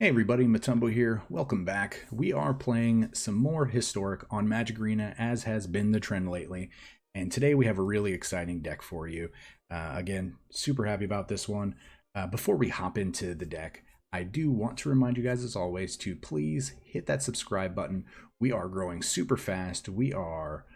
Hey everybody, Matumbo here. Welcome back. We are playing some more Historic on Magic Arena, as has been the trend lately. And today we have a really exciting deck for you. Again, super happy about this one. Before we hop into the deck, I do want to remind you guys, as always, to please hit that subscribe button. We are growing super fast. We are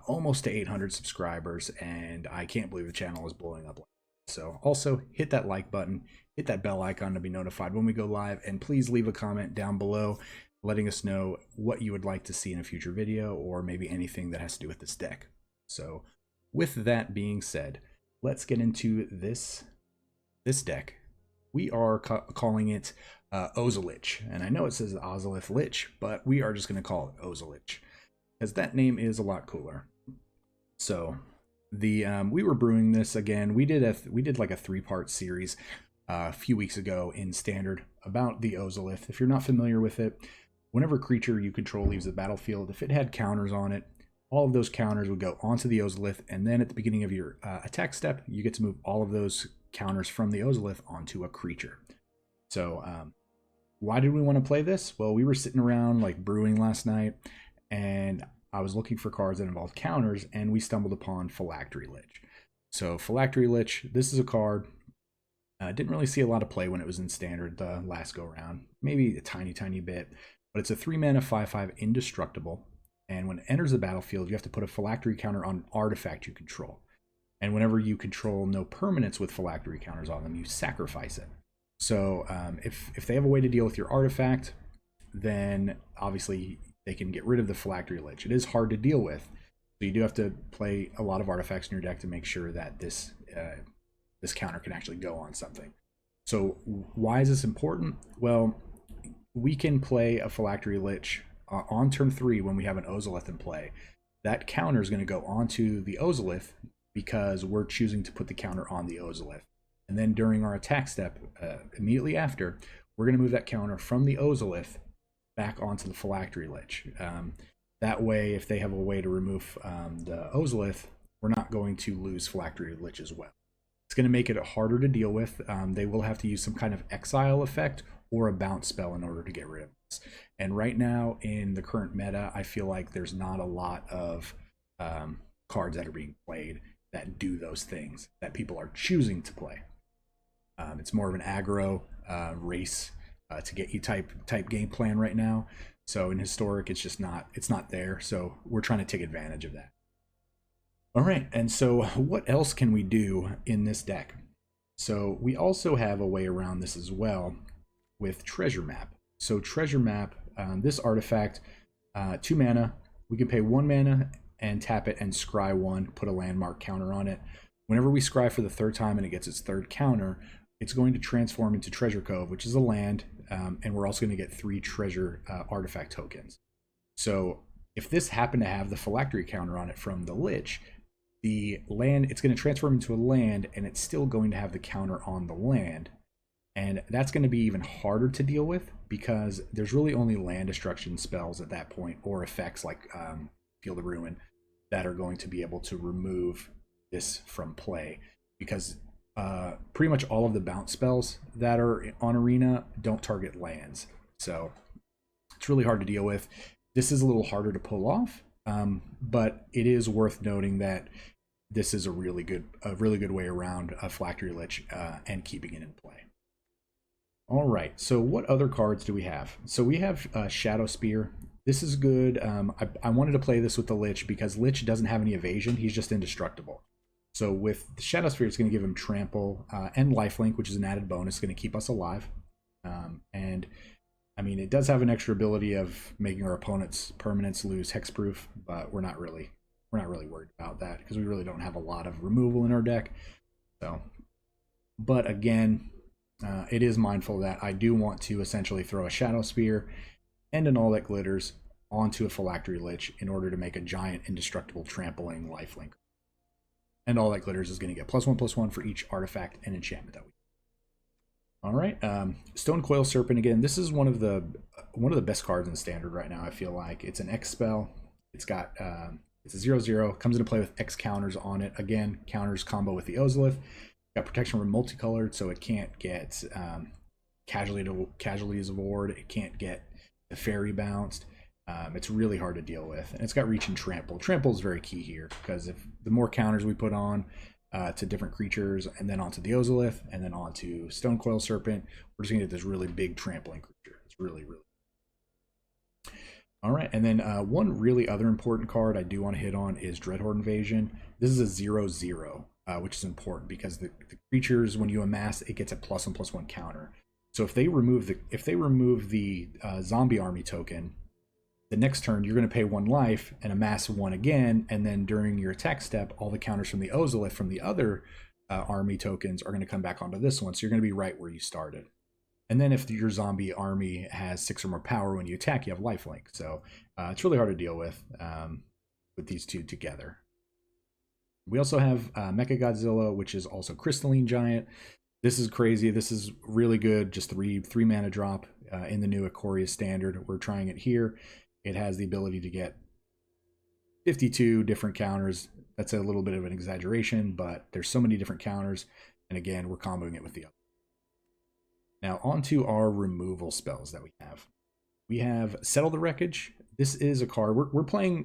almost to 800 subscribers, and I can't believe the channel is blowing up. So also hit that like button, hit that bell icon to be notified when we go live, and please leave a comment down below letting us know what you would like to see in a future video or maybe anything that has to do with this deck. So with that being said, let's get into this deck. We are calling it Ozolich, and I know it says Ozolith Lich, but we are just going to call it Ozolich because that name is a lot cooler. So we were brewing this again. We did like a 3-part series a few weeks ago in Standard about the Ozolith. If you're not familiar with it, whenever a creature you control leaves the battlefield, if it had counters on it, all of those counters would go onto the Ozolith, and then at the beginning of your attack step, you get to move all of those counters from the Ozolith onto a creature. So why did we want to play this? Well, we were sitting around like brewing last night, and I was looking for cards that involved counters, and we stumbled upon Phylactery Lich. So Phylactery Lich, this is a card. Didn't really see a lot of play when it was in Standard the last go around, maybe a tiny bit, but it's a 3-mana 5/5 indestructible, and when it enters the battlefield, you have to put a Phylactery counter on an artifact you control. And whenever you control no permanents with Phylactery counters on them, you sacrifice it. So if they have a way to deal with your artifact, then obviously they can get rid of the Phylactery Lich. It is hard to deal with, so you do have to play a lot of artifacts in your deck to make sure that this counter can actually go on something. So why is this important? Well, we can play a Phylactery Lich on turn 3 when we have an Ozolith in play. That counter is going to go onto the Ozolith because we're choosing to put the counter on the Ozolith. And then during our attack step, immediately after, we're going to move that counter from the Ozolith back onto the Phylactery Lich. That way, if they have a way to remove the Ozolith, we're not going to lose Phylactery Lich as well. It's going to make it harder to deal with. They will have to use some kind of exile effect or a bounce spell in order to get rid of this. And right now, in the current meta, I feel like there's not a lot of cards that are being played that do those things that people are choosing to play. It's more of an aggro race to get you type game plan right now. So in Historic, it's not there. So we're trying to take advantage of that. All right, and so what else can we do in this deck? So we also have a way around this as well with Treasure Map. So Treasure Map, this artifact, 2 mana, we can pay 1 mana and tap it and scry 1, put a landmark counter on it. Whenever we scry for the 3rd time and it gets its 3rd counter, it's going to transform into Treasure Cove, which is a land, and we're also going to get 3 treasure artifact tokens. So if this happened to have the Phylactery counter on it from the Lich, the land, it's going to transform into a land, and it's still going to have the counter on the land. And that's going to be even harder to deal with because there's really only land destruction spells at that point, or effects like Field of Ruin, that are going to be able to remove this from play, because pretty much all of the bounce spells that are on Arena don't target lands. So it's really hard to deal with. This is a little harder to pull off, but it is worth noting that this is a really good way around a Phylactery Lich and keeping it in play. All right, so what other cards do we have? So we have Shadow Spear. This is good. I wanted to play this with the Lich because Lich doesn't have any evasion. He's just indestructible. So with the Shadow Spear, it's going to give him Trample and Lifelink, which is an added bonus, going to keep us alive. And I mean, it does have an extra ability of making our opponent's permanents lose hexproof, but we're not really worried about that because we really don't have a lot of removal in our deck. So, but again, it is mindful that I do want to essentially throw a Shadow Spear and an All That Glitters onto a Phylactery Lich in order to make a giant indestructible trampling lifelink. And All That Glitters is going to get +1/+1 for each artifact and enchantment that we. All right, Stonecoil Serpent again. This is one of the best cards in Standard right now. I feel like it's an X spell. It's got it's a 0/0. Comes into play with X counters on it. Again, counters combo with the Ozolith. Got protection from multicolored, so it can't get casualties of ward. It can't get the fairy bounced. It's really hard to deal with, and it's got reach and trample. Trample is very key here because if the more counters we put on to different creatures, and then onto the Ozolith, and then onto Stonecoil Serpent, we're just gonna get this really big trampling creature. It's really, really. All right, and then one really other important card I do want to hit on is Dreadhorde Invasion. This is a 0/0, which is important because the creatures, when you amass, it gets a +1/+1 counter. So if they remove the zombie army token, the next turn you're going to pay 1 life and amass 1 again, and then during your attack step, all the counters from the Ozolith from the other army tokens are going to come back onto this one. So you're going to be right where you started. And then if your zombie army has 6 or more power when you attack, you have lifelink. So it's really hard to deal with these two together. We also have Mecha Godzilla, which is also Crystalline Giant. This is crazy. This is really good. Just three mana drop in the new Ikoria standard. We're trying it here. It has the ability to get 52 different counters. That's a little bit of an exaggeration, but there's so many different counters. And again, we're comboing it with the other. Now onto our removal spells that we have. We have Settle the Wreckage. This is a card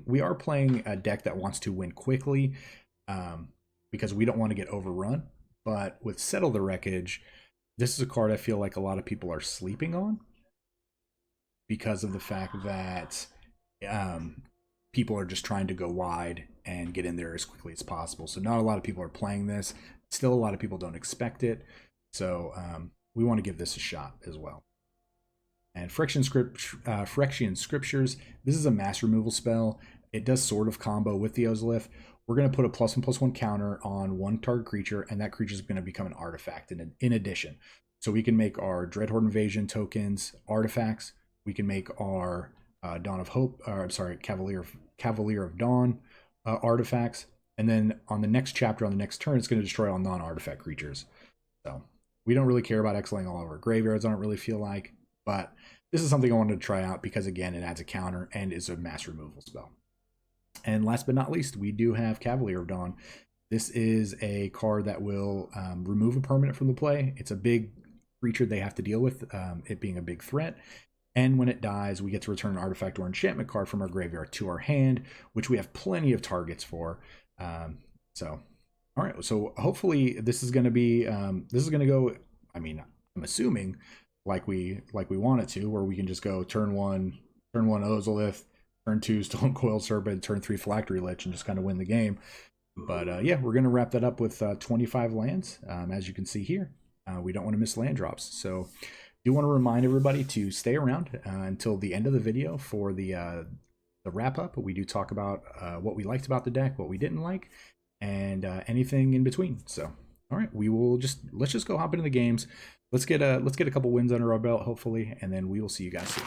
we are playing a deck that wants to win quickly because we don't want to get overrun. But with Settle the Wreckage, this is a card I feel like a lot of people are sleeping on because of the fact that people are just trying to go wide and get in there as quickly as possible. So not a lot of people are playing this. Still, a lot of people don't expect it. So we want to give this a shot as well. And Phyrexian Scriptures. This is a mass removal spell. It does sort of combo with the Ozolith. We're going to put a +1/+1 counter on one target creature, and that creature is going to become an artifact in addition. So we can make our Dreadhorde Invasion tokens artifacts. We can make our Dawn of Hope, or I'm sorry, Cavalier of Dawn artifacts. And then on the next chapter, on the next turn, it's going to destroy all non-artifact creatures. So we don't really care about exiling all of our graveyards, I don't really feel like. But this is something I wanted to try out because, again, it adds a counter and is a mass removal spell. And last but not least, we do have Cavalier of Dawn. This is a card that will remove a permanent from the play. It's a big creature they have to deal with, it being a big threat. And when it dies, we get to return an artifact or enchantment card from our graveyard to our hand, which we have plenty of targets for. All right, so hopefully this is going to be go. I mean, I'm assuming like we want it to, where we can just go turn one Ozolith, turn 2 Stonecoil Serpent, turn 3 Phylactery Lich, and just kind of win the game. But yeah, we're going to wrap that up with 25 lands, as you can see here. We don't want to miss land drops, so do want to remind everybody to stay around until the end of the video for the wrap up. We do talk about what we liked about the deck, what we didn't like, and anything in between. So all right, let's just go hop into the games. Let's get a couple wins under our belt, hopefully, and then we will see you guys soon.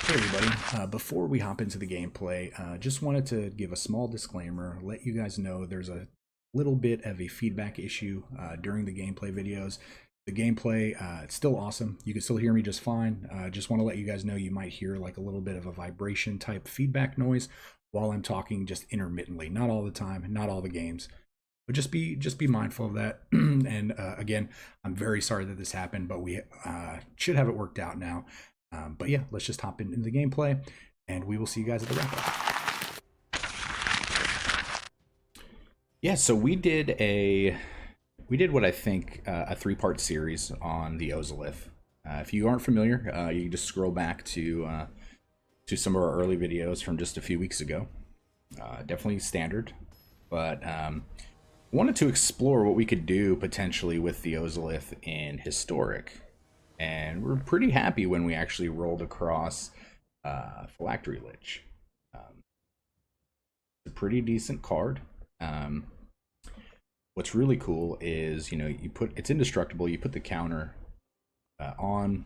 Hey everybody, before we hop into the gameplay, just wanted to give a small disclaimer, let you guys know there's a little bit of a feedback issue during the gameplay videos. The gameplay, it's still awesome. You can still hear me just fine. Just want to let you guys know you might hear like a little bit of a vibration type feedback noise while I'm talking, just intermittently, not all the time, not all the games. But just be mindful of that. And again, I'm very sorry that this happened, but we should have it worked out now. But yeah, let's just hop into the gameplay, and we will see you guys at the wrap up. Yeah, so we did what I think a 3-part series on the Ozolith. If you aren't familiar, you can just scroll back to some of our early videos from just a few weeks ago. Definitely standard, but wanted to explore what we could do potentially with the Ozolith in Historic. And we're pretty happy when we actually rolled across Phylactery Lich. It's a pretty decent card. What's really cool is, it's indestructible. You put the counter on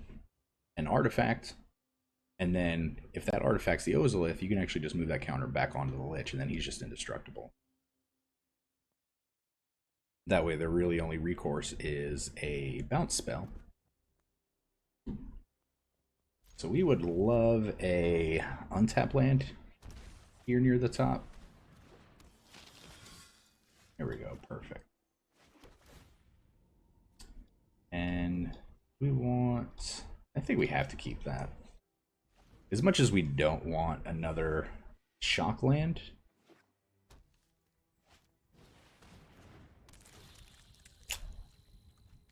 an artifact, and then if that artifact's the Ozolith, you can actually just move that counter back onto the Lich, and then he's just indestructible. That way, their really only recourse is a bounce spell. So we would love a untap land here near the top. There we go, perfect. And We want... I think we have to keep that. As much as we don't want another shock land.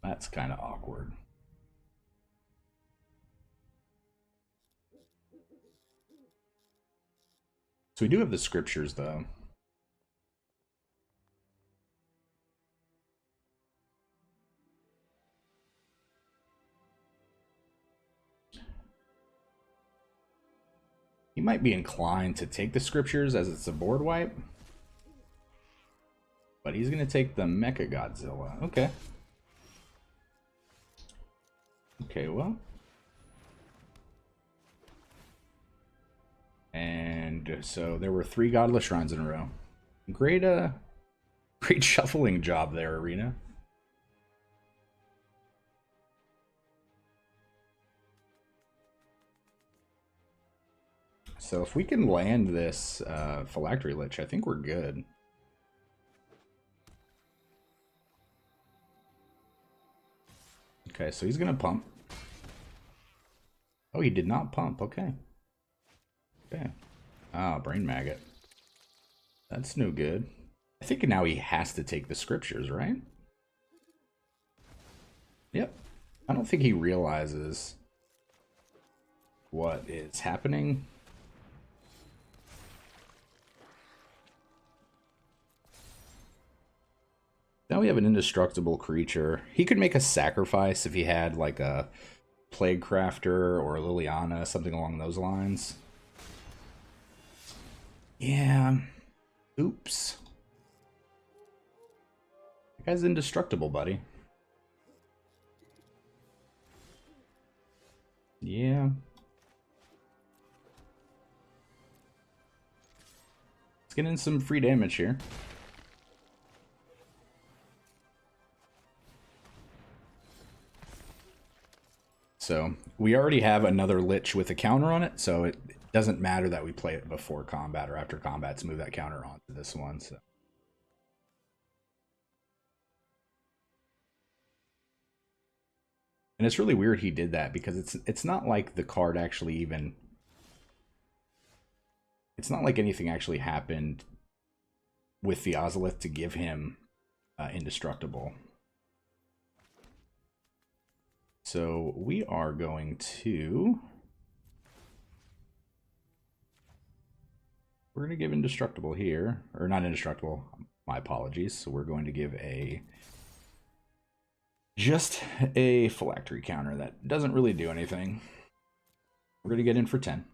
That's kind of awkward. So we do have the scriptures, though. He might be inclined to take the scriptures as it's a board wipe. But he's going to take the Mecha Godzilla. Okay. Okay, well. And so there were 3 Godless Shrines in a row. Great, great shuffling job there, Arena. So if we can land this Phylactery Lich, I think we're good. Okay, so he's gonna pump. Oh, he did not pump. Okay. Okay. Ah, Brain Maggot. That's no good. I think now he has to take the scriptures, right? Yep. I don't think he realizes what is happening. Now we have an indestructible creature. He could make a sacrifice if he had like a Plague Crafter or a Liliana, something along those lines. Yeah. Oops. That guy's indestructible, buddy. Yeah. Let's get in some free damage here. So we already have another Lich with a counter on it, so it doesn't matter that we play it before combat or after combat to move that counter onto this one. So. And it's really weird he did that because it's not like the card actually even... It's not like anything actually happened with the Ozolith to give him indestructible. So we are going to... We're going to give indestructible here. Or not indestructible, my apologies. So we're going to give just a phylactery counter that doesn't really do anything. We're going to get in for 10.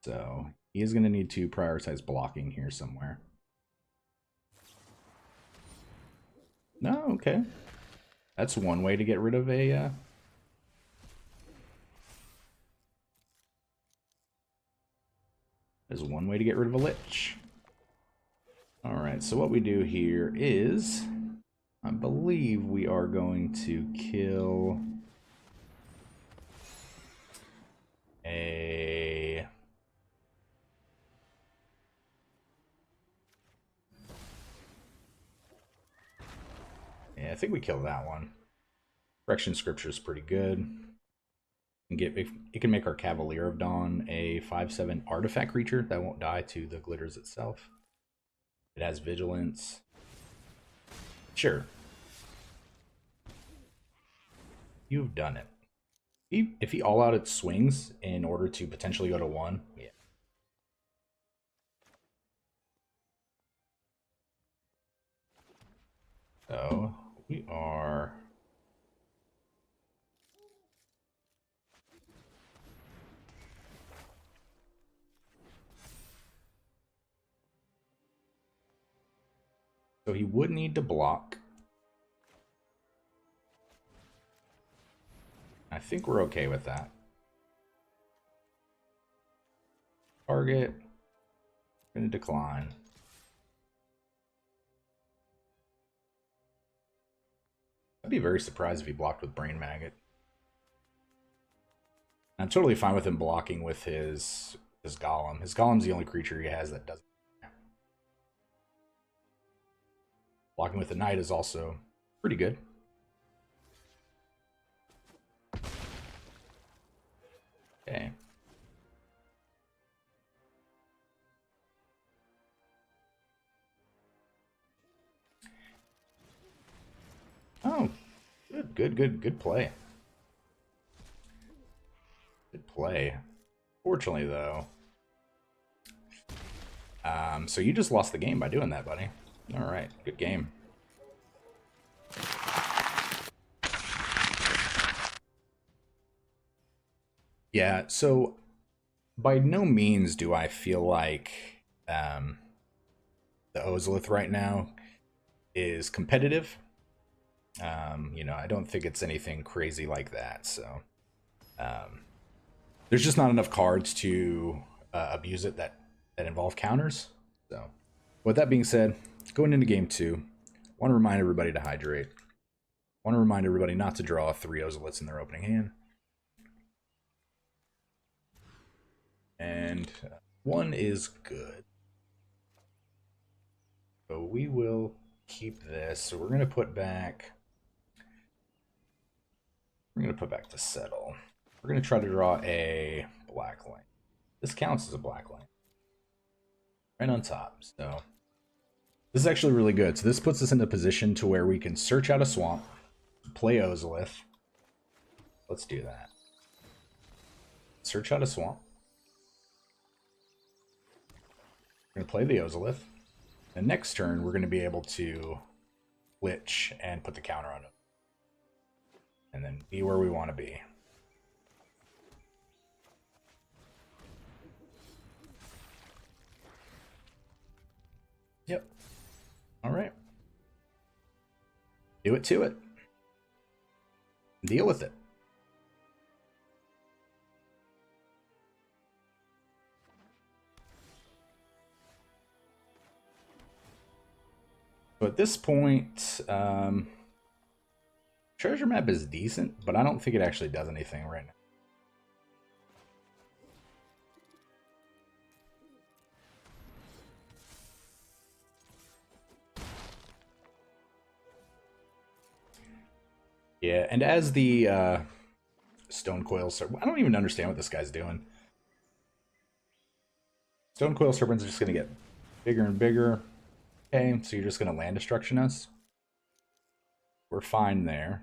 So he is going to need to prioritize blocking here somewhere. No, okay. That's one way to get rid of a... There's one way to get rid of a Lich. Alright, so what we do here is... I believe we are going to kill... a... Yeah, I think we kill that one. Correction Scripture is pretty good. It can make our Cavalier of Dawn a 5/7 artifact creature that won't die to the glitters itself. It has vigilance. Sure. You've done it. If he all out it swings in order to potentially go to 1, yeah. So we are... So he would need to block. I think we're okay with that. Target. Going to decline. I'd be very surprised if he blocked with Brain Maggot. I'm totally fine with him blocking with his Golem. His Golem's the only creature he has that doesn't. Blocking with the Knight is also pretty good. Okay. Oh, good play. Good play. Fortunately, though, so you just lost the game by doing that, buddy. All right, good game. Yeah, so by no means do I feel like the Ozolith right now is competitive. You know, I don't think it's anything crazy like that. So there's just not enough cards to abuse it that involve counters. So with that being said, going into game 2, want to remind everybody to hydrate. Want to remind everybody not to draw 3 Ozoliths in their opening hand. And 1 is good. So we will keep this. So we're going to put back... We're going to put back to settle. We're going to try to draw a black lane. This counts as a black lane. Right on top. So this is actually really good. So this puts us in a position to where we can search out a swamp, play Ozolith. Let's do that. Search out a swamp. We're going to play the Ozolith. The next turn, we're going to be able to Lich and put the counter on it. And then be where we want to be. Yep. All right. Do it to it. Deal with it. So at this point, treasure map is decent, but I don't think it actually does anything right now. Yeah, and as the Stonecoil Serpent, I don't even understand what this guy's doing. Stonecoil Serpent's just going to get bigger and bigger. Okay, so you're just going to land destruction us. We're fine there.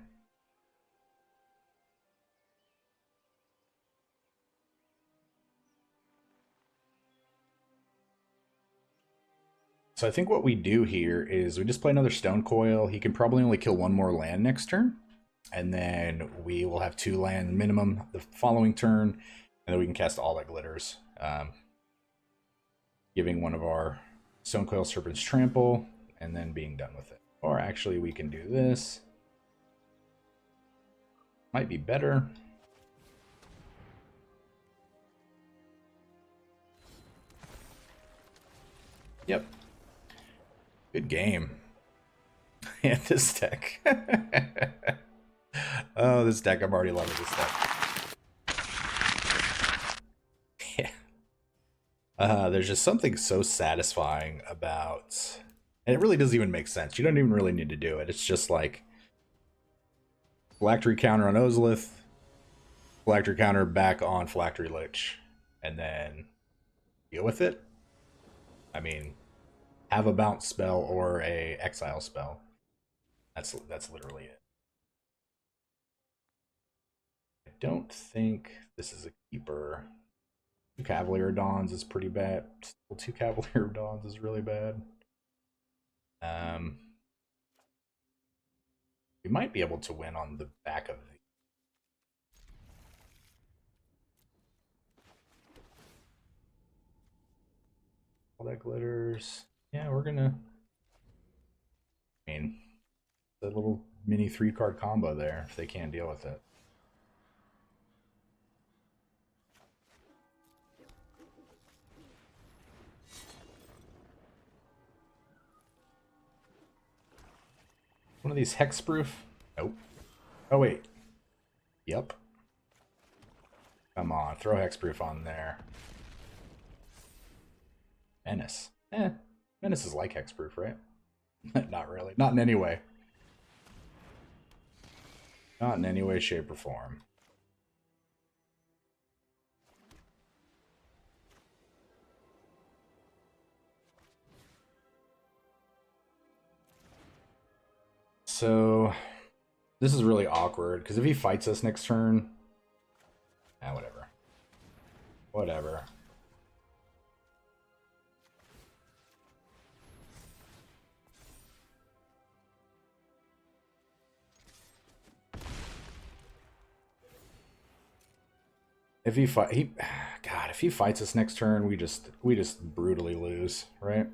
So I think what we do here is we just play another Stonecoil. He can probably only kill 1 more land next turn. And then we will have 2 land minimum the following turn. And then we can cast all that glitters. Giving one of our Stonecoil Serpents trample. And then being done with it. Or actually we can do this. Might be better. Yep. Good game. And this deck. Oh, this deck. I'm already loving this deck. Yeah. There's just something so satisfying about... And it really doesn't even make sense. You don't even really need to do it. It's just like... Phylactery counter on Ozolith. Phylactery counter back on Phylactery Lich. And then... deal with it. I mean... have a bounce spell or a exile spell. That's literally it. I don't think this is a keeper. 2 Cavalier Dawns is pretty bad. Still 2 Cavalier Dawns is really bad. We might be able to win on the back of the... all that glitters. Yeah, we're gonna... I mean, the little mini 3-card combo there, if they can't deal with it. One of these hexproof? Nope. Oh, wait. Yep. Come on, throw hexproof on there. Menace. Menace is like hexproof, right? Not really. Not in any way. Not in any way, shape, or form. so this is really awkward, because if he fights us next turn... whatever. Whatever. If he God, if he fights us next turn, we just brutally lose, right?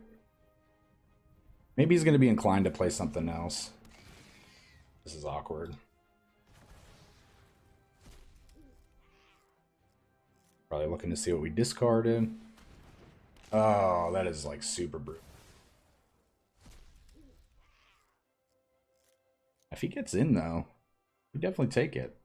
Maybe he's going to be inclined to play something else. This is awkward. Probably looking to see what we discarded. Oh, that is like super brutal. If he gets in though, we definitely take it.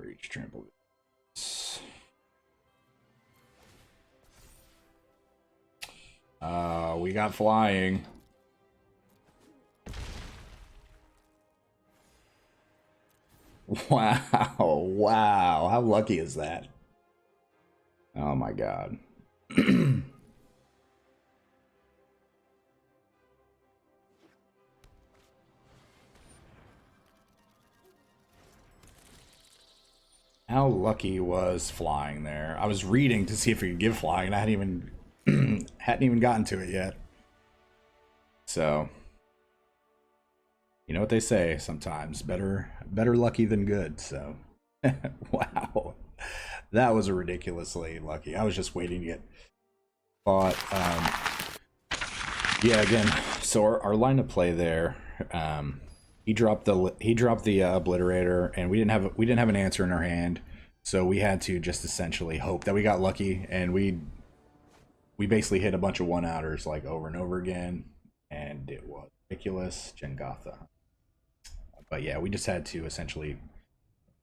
Reach trample. We got flying. Wow, wow, how lucky is that? Oh my god. How lucky was flying there? I was reading to see if we could give flying, and I hadn't even gotten to it yet. So, you know what they say sometimes, better lucky than good. So, wow, that was a ridiculously lucky. I was just waiting to get fought. Yeah, again, so our line of play there. He dropped the obliterator, and we didn't have an answer in our hand, so we had to just essentially hope that we got lucky, and we basically hit a bunch of one-outers like over and over again, and it was ridiculous. Jengotha. But yeah, we just had to essentially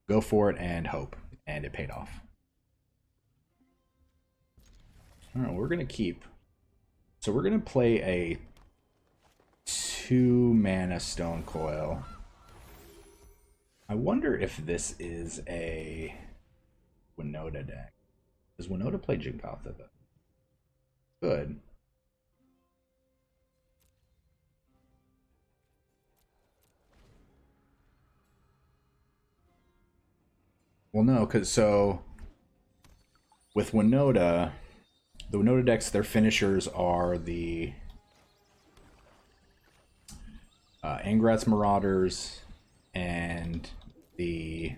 go for it and hope, and it paid off. All right, we're gonna keep. So we're gonna play a 2-mana Stonecoil. I wonder if this is a Winota deck. Does Winota play Jengotha? Good. Well, no, because so with Winota, the Winota decks, their finishers are the Angrat's Marauders and the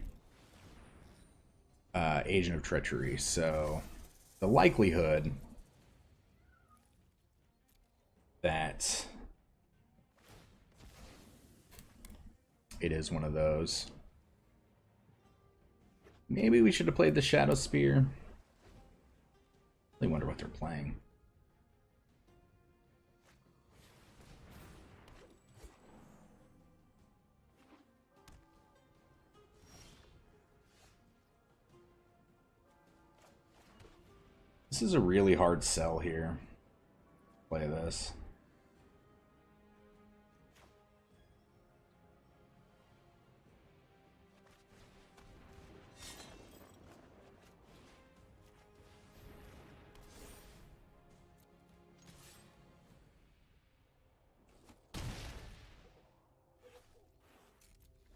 Agent of Treachery. So the likelihood that it is one of those. Maybe we should have played the Shadow Spear. I really wonder what they're playing. This is a really hard sell here. Play this.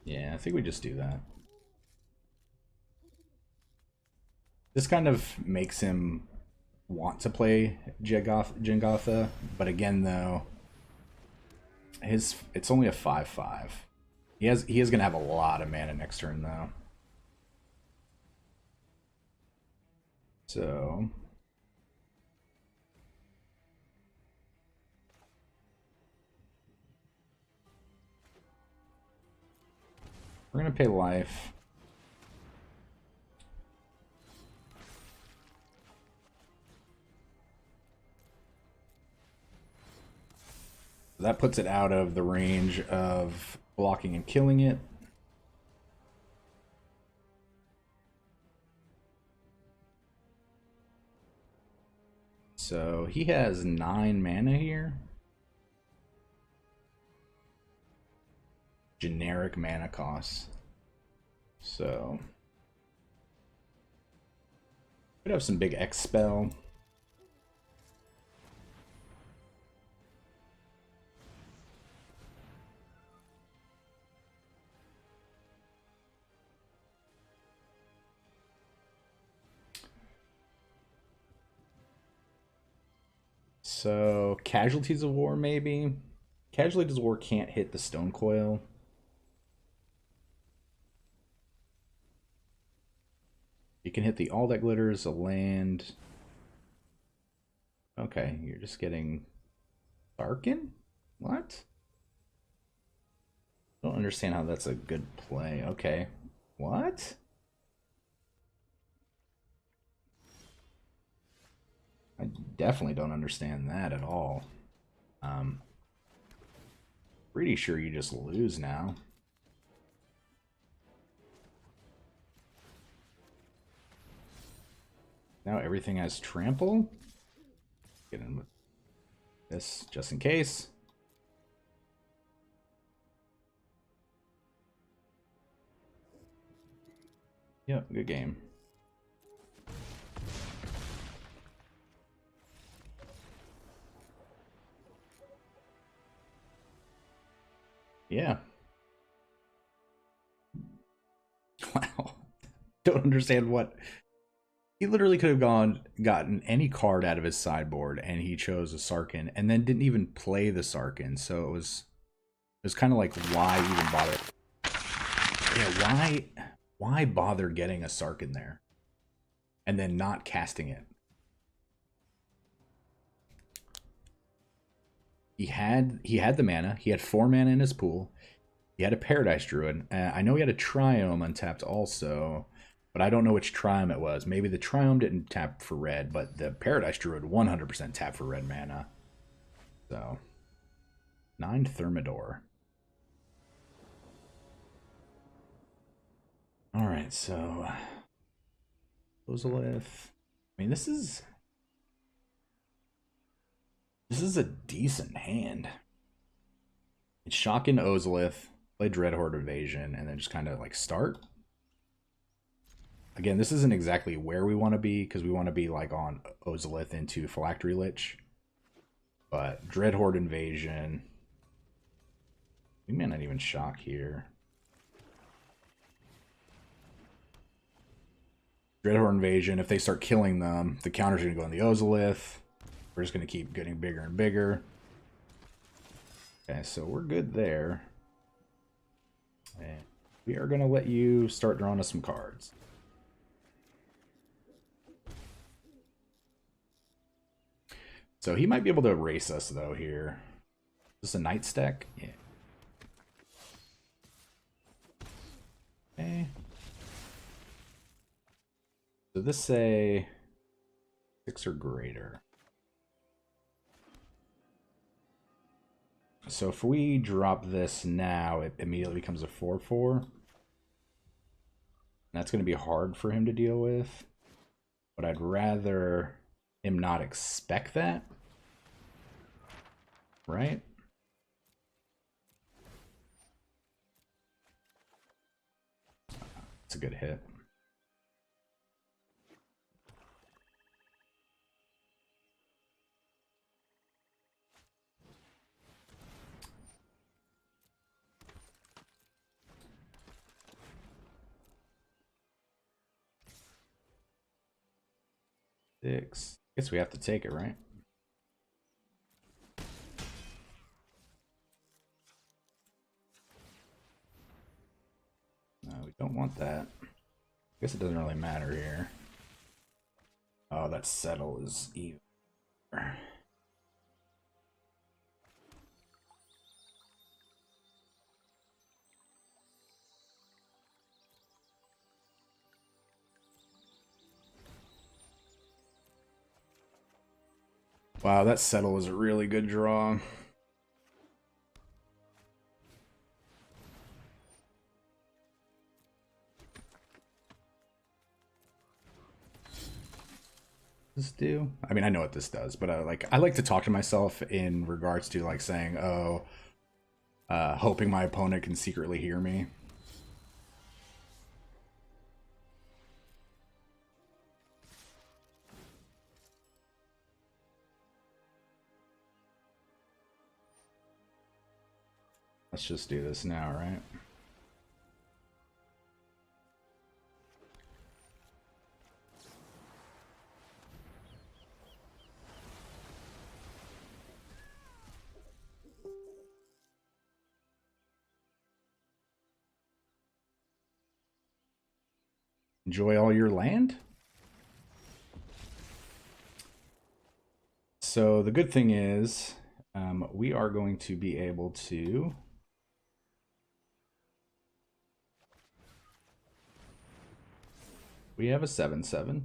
Yeah, I think we just do that. This kind of makes him want to play Jengotha, but again though, it's only a 5/5. He is gonna have a lot of mana next turn though. So we're gonna pay life. That puts it out of the range of blocking and killing it. So he has 9 mana here. generic mana costs. So could have some big X spell. So Casualties of War, maybe. Casualties of War can't hit the Stonecoil. You can hit the All That Glitters, a land. Okay, you're just getting Sarkin? What? I don't understand how that's a good play. Okay. What? I definitely don't understand that at all. Pretty sure you just lose now. Now everything has trample. Get in with this just in case. Yep, good game. Yeah. Wow. Don't understand what... He literally could have gotten any card out of his sideboard, and he chose a Sarkin, and then didn't even play the Sarkin. So it was kind of like, why even bother? Yeah, why bother getting a Sarkin there, and then not casting it? He had the mana. He had 4 mana in his pool. He had a Paradise Druid. I know he had a Triome untapped also, but I don't know which Triome it was. Maybe the Triome didn't tap for red, but the Paradise Druid 100% tapped for red mana. So, 9 Thermidor. Alright, so... Ozolith. I mean, this is a decent hand. It's shocking Ozolith, play Dreadhorde Invasion, and then just kind of like start. Again, this isn't exactly where we want to be, because we want to be like on Ozolith into Phylactery Lich. But Dreadhorde Invasion. We may not even shock here. Dreadhorde Invasion, if they start killing them, the counter's going to go on the Ozolith. We're just going to keep getting bigger and bigger. Okay, so we're good there. And we are going to let you start drawing us some cards. So he might be able to erase us, though, here. Is this a Night Stack? Yeah. Okay. So this say 6 or greater. So if we drop this now, it immediately becomes a 4/4. That's going to be hard for him to deal with. But I'd rather him not expect that. Right? It's a good hit. Six. Guess we have to take it, right? No, we don't want that. Guess it doesn't really matter here. Oh, that settle is evil. Wow, that settle was a really good draw. This do? I mean, I know what this does, but I like to talk to myself in regards to like saying, "Oh, hoping my opponent can secretly hear me. Let's just do this now, right? Enjoy all your land? So the good thing is we are going to be able to we have a 7/7.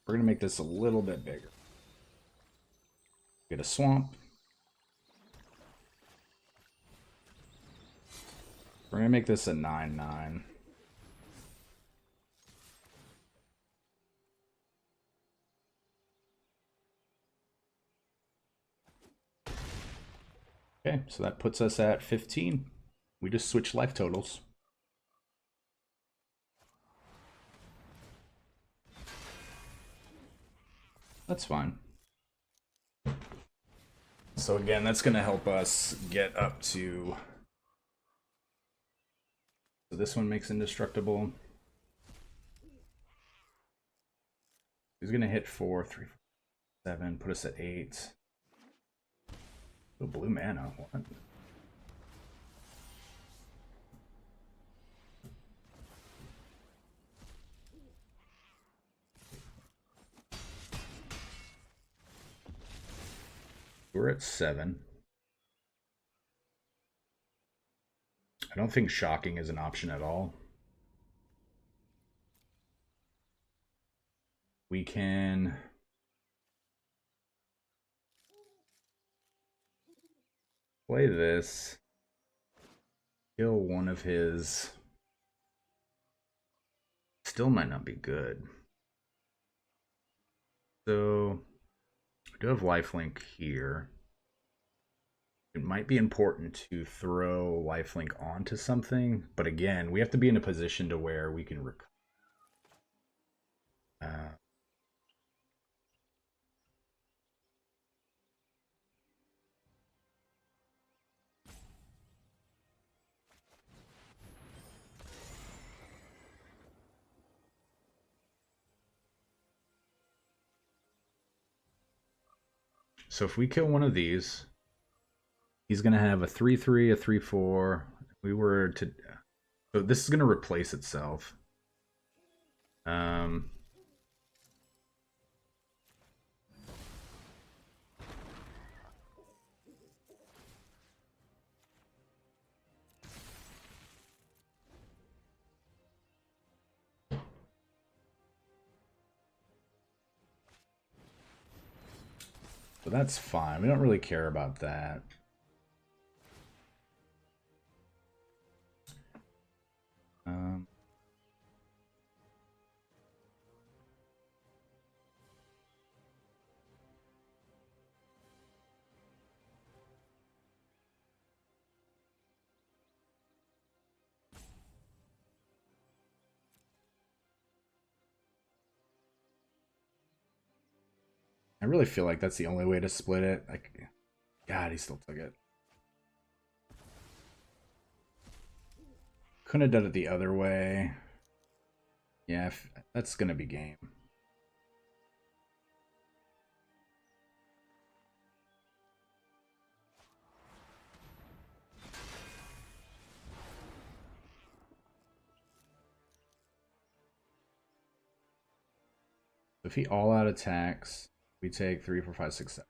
We're going to make this a little bit bigger. Get a swamp. We're going to make this a 9/9. Okay, so that puts us at 15. We just switched life totals. That's fine. So again, that's going to help us get up to... So this one makes indestructible. He's going to hit 4, 3, 4, 7, put us at 8. Oh, blue mana, what? We're at 7. I don't think shocking is an option at all. We can play this, kill one of his. Still might not be good. So I do have lifelink here. It might be important to throw lifelink onto something, but again, we have to be in a position to where we can recover. So if we kill one of these, he's going to have a 3/3, a 3/4. We were to... So this is going to replace itself. So that's fine. We don't really care about that. I really feel like that's the only way to split it. Like, God, he still took it. Couldn't have done it the other way. Yeah, that's gonna be game. If he all out attacks, we take 3, 4, 5, 6, 7.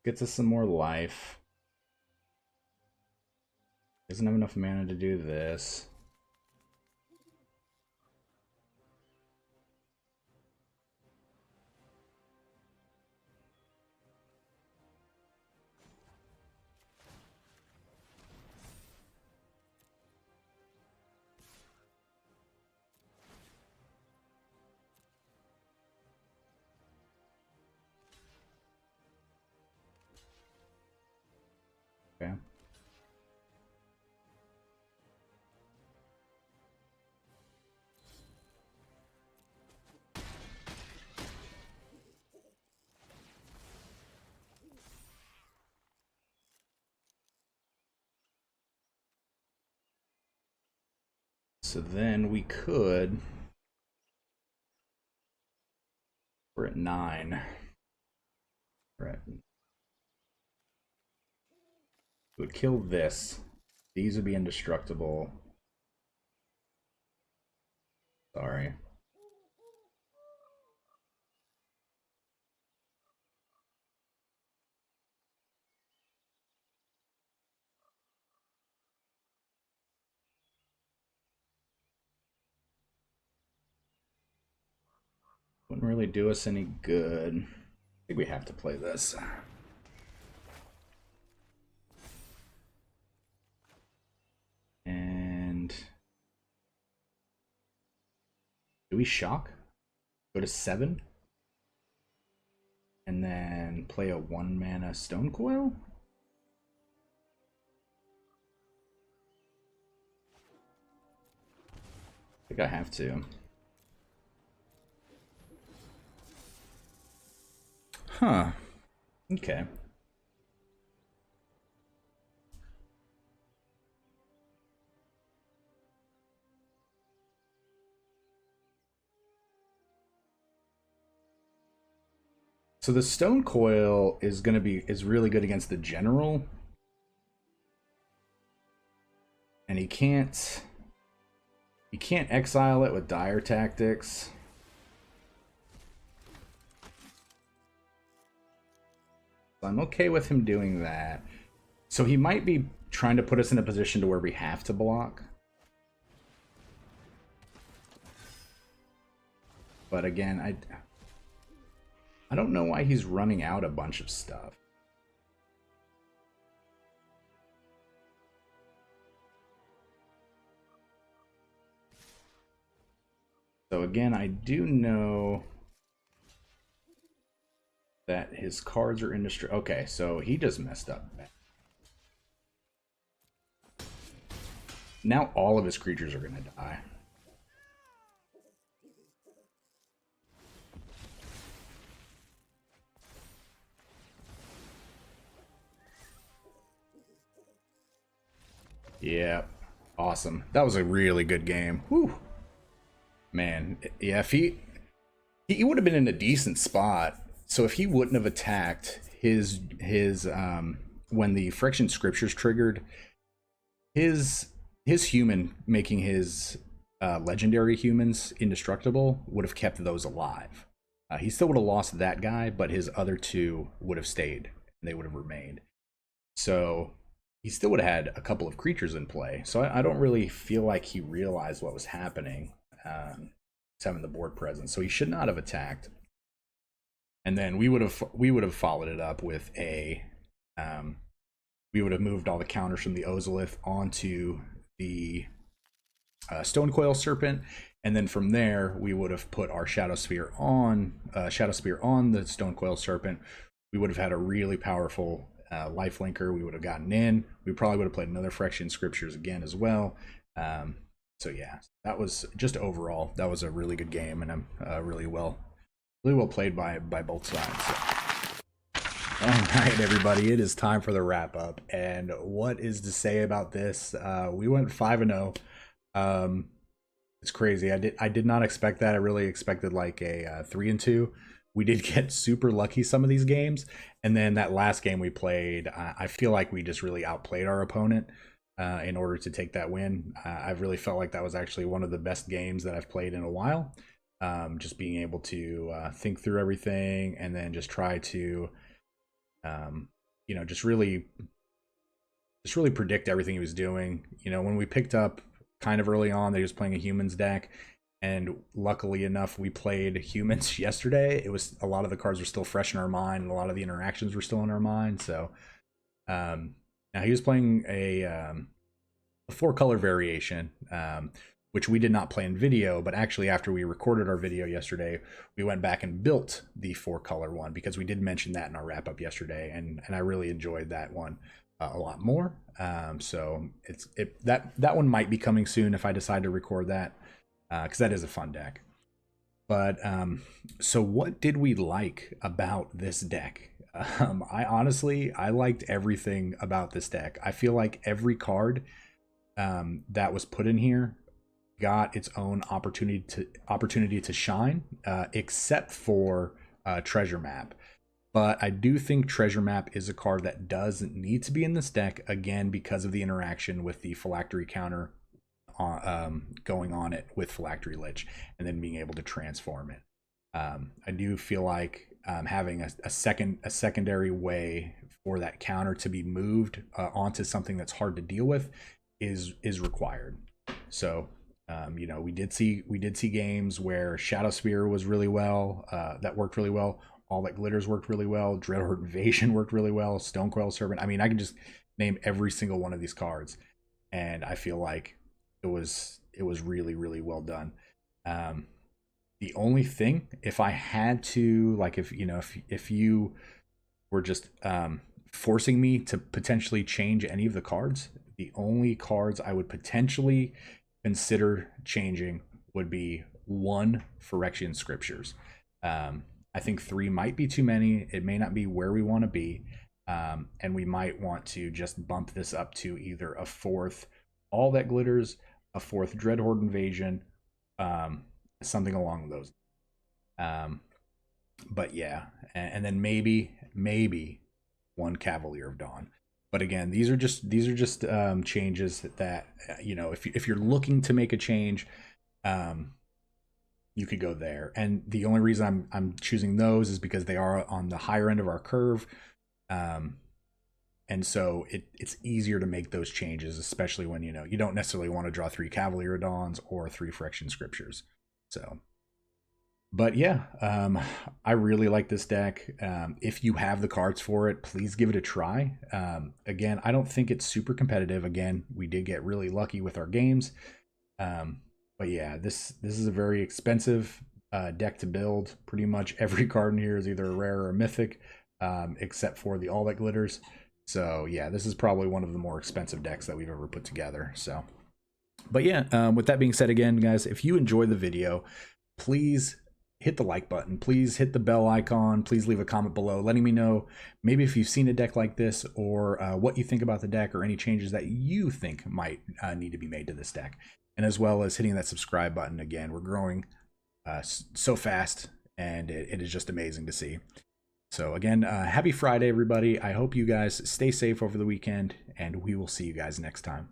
Gets us some more life. Doesn't have enough mana to do this. Okay. So then we could... We're at 9. Right. We would kill this. These would be indestructible. Sorry. Wouldn't really do us any good. I think we have to play this. And do we shock? Go to 7? And then play a 1-mana Stonecoil? I think I have to. Huh. Okay. So the Stonecoil is really good against the general. And he can't exile it with dire tactics. So I'm okay with him doing that. So he might be trying to put us in a position to where we have to block. But again, I don't know why he's running out a bunch of stuff. So again, I do know that his cards are indestructible. Okay, so he just messed up. Now all of his creatures are going to die. Yeah, awesome. That was a really good game. Whew. Man, yeah, if he would have been in a decent spot. So if he wouldn't have attacked his when the friction scriptures triggered, his human making his legendary humans indestructible would have kept those alive. He still would have lost that guy, but his other 2 would have stayed and they would have remained. So he still would have had a couple of creatures in play. So I don't really feel like he realized what was happening. Having the board present, so he should not have attacked. And then we would have followed it up with a we would have moved all the counters from the Ozolith onto the Stonecoil Serpent, and then from there we would have put our Shadow Spear on the Stonecoil Serpent. We would have had a really powerful lifelinker. We would have gotten in. We probably would have played another Friction Scriptures again as well. So yeah, that was just overall, that was a really good game, and I'm really well played by both sides. All right, everybody, it is time for the wrap up. And what is to say about this? We went 5-0. It's crazy. I did not expect that. I really expected like a 3-2. We did get super lucky some of these games, and then that last game we played, I feel like we just really outplayed our opponent. In order to take that win. I've really felt like that was actually one of the best games that I've played in a while. Just being able to think through everything and then just try to just really predict everything he was doing. When we picked up kind of early on that he was playing a humans deck, and luckily enough we played humans yesterday, it was a lot of the cards were still fresh in our mind, and a lot of the interactions were still in our mind. So now he was playing a 4-color variation, which we did not play in video, but actually after we recorded our video yesterday, we went back and built the 4-color one, because we did mention that in our wrap up yesterday, and I really enjoyed that one a lot more. So that one might be coming soon if I decide to record that, because that is a fun deck. But so what did we like about this deck? I liked everything about this deck. I feel like every card that was put in here got its own opportunity to shine, except for Treasure Map. But I do think Treasure Map is a card that does need to be in this deck, again, because of the interaction with the Phylactery counter going on it with Phylactery Lich, and then being able to transform it. I do feel like having a secondary way for that counter to be moved onto something that's hard to deal with is required. So we did see games where Shadow Spear was really well, that worked really well. All That Glitters worked really well. Dreadhorde Invasion worked really well. Stonecoil Serpent. I mean, I can just name every single one of these cards, and I feel like it was really, really well done. The only thing, if I had to, like, if you were just forcing me to potentially change any of the cards, the only cards I would potentially consider changing would be 1, Phyrexian Scriptures. I think 3 might be too many. It may not be where we want to be, and we might want to just bump this up to either a 4th All That Glitters, a 4th Dreadhorde Invasion, something along those. But yeah, and then maybe 1 Cavalier of Dawn. But again, these are just changes that if you're looking to make a change, you could go there. And the only reason I'm choosing those is because they are on the higher end of our curve, and so it's easier to make those changes, especially when you don't necessarily want to draw 3 Cavalier Dawns or 3 Phyrexian Scriptures. So, but yeah, I really like this deck. If you have the cards for it, please give it a try. Again, I don't think it's super competitive. Again, we did get really lucky with our games. But yeah, this is a very expensive deck to build. Pretty much every card in here is either a rare or a mythic, except for the All That Glitters. So yeah, this is probably one of the more expensive decks that we've ever put together. So, but yeah, with that being said, again, guys, if you enjoyed the video, please hit the like button. Please hit the bell icon. Please leave a comment below letting me know maybe if you've seen a deck like this, or what you think about the deck, or any changes that you think might need to be made to this deck. And as well as hitting that subscribe button. Again, we're growing so fast, and it is just amazing to see. So again, happy Friday, everybody. I hope you guys stay safe over the weekend, and we will see you guys next time.